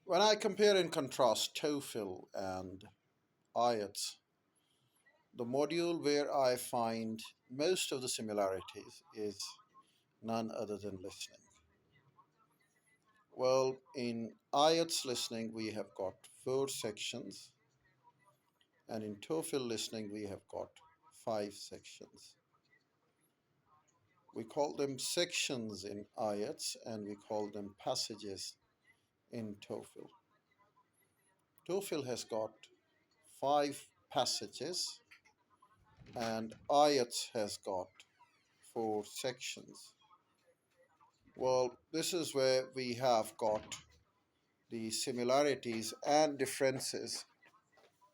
When I compare and contrast TOEFL and IELTS, the module where I find most of the similarities is none other than listening. Well, in IELTS listening, we have got four sections, and in TOEFL listening, we have got five sections. We call them sections in IELTS and we call them passages in TOEFL. TOEFL has got five passages and IELTS has got four sections. Well, this is where we have got the similarities and differences.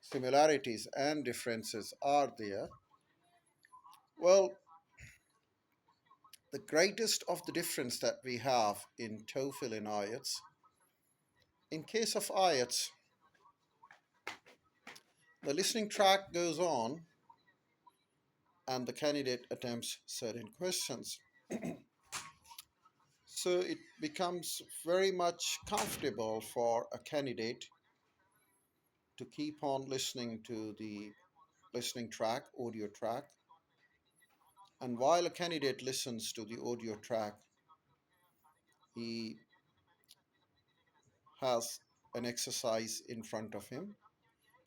Similarities and differences are there. Well, the greatest of the difference that we have in TOEFL and IELTS, in case of IELTS, the listening track goes on and the candidate attempts certain questions. So it becomes very much comfortable for a candidate to keep on listening to the listening track, audio track. And while a candidate listens to the audio track, he has an exercise in front of him,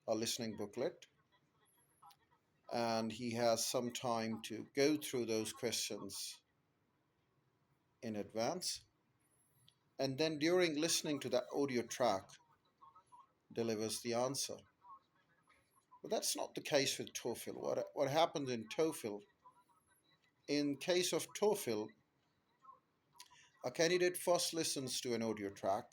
a listening booklet, and he has some time to go through those questions in advance. And then during listening to that audio track, delivers the answer. But that's not the case with TOEFL. What happens in TOEFL, in case of TOEFL, a candidate first listens to an audio track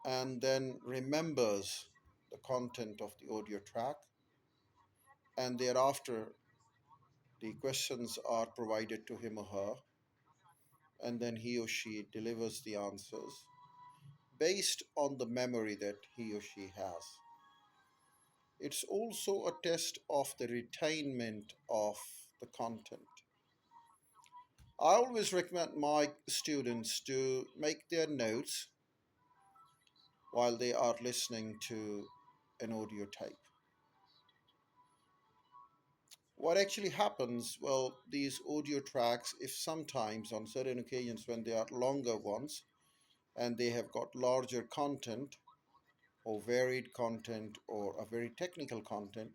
and then remembers the content of the audio track, and thereafter the questions are provided to him or her, and then he or she delivers the answers based on the memory that he or she has. It's also a test of the retainment of the content. I always recommend my students to make their notes while they are listening to an audio tape. What actually happens, well, these audio tracks, if sometimes on certain occasions when they are longer ones and they have got larger content or varied content or a very technical content,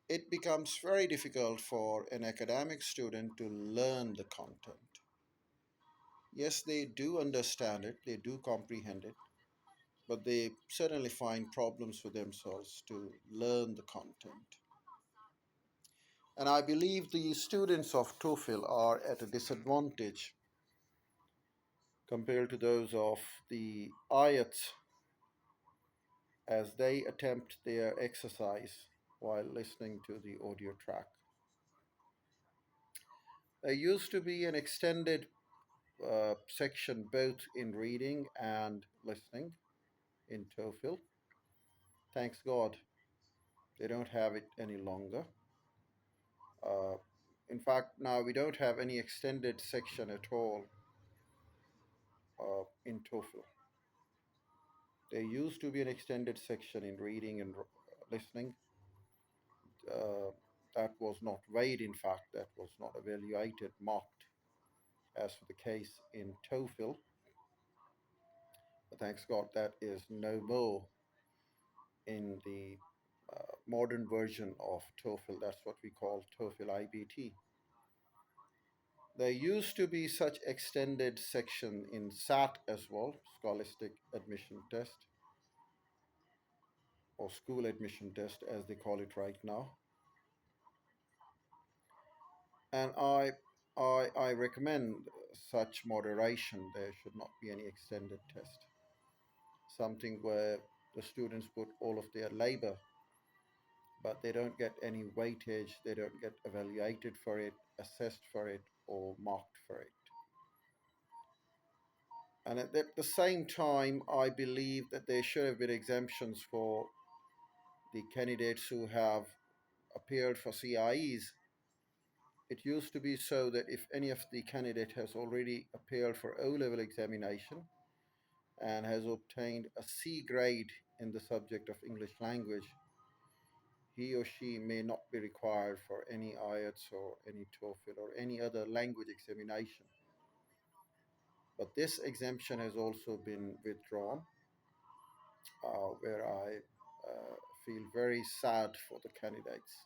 it becomes very difficult for an academic student to learn the content. Yes, they do understand it, they do comprehend it, but they certainly find problems for themselves to learn the content. And I believe the students of TOEFL are at a disadvantage compared to those of the IELTS as they attempt their exercise while listening to the audio track. There used to be an extended section both in reading and listening in TOEFL. Thanks God, they don't have it any longer. Uh, in fact, now we don't have any extended section at all in TOEFL. There used to be an extended section in reading and listening. Uh, that was not weighed, in fact, that was not evaluated, marked, as for the case in TOEFL. But thanks God, that is no more in the modern version of TOEFL. That's what we call TOEFL IBT. There used to be such extended section in SAT as well, Scholastic Admission Test, or School Admission Test as they call it right now. And I recommend such moderation. There should not be any extended test. Something where the students put all of their labor, but they don't get any weightage, they don't get evaluated for it, assessed for it, or marked for it. And at the same time, I believe that there should have been exemptions for the candidates who have appeared for CIEs. It used to be so that if any of the candidate has already appeared for O-level examination, and has obtained a C grade in the subject of English language, he or she may not be required for any IELTS or any TOEFL or any other language examination. But this exemption has also been withdrawn, where I feel very sad for the candidates.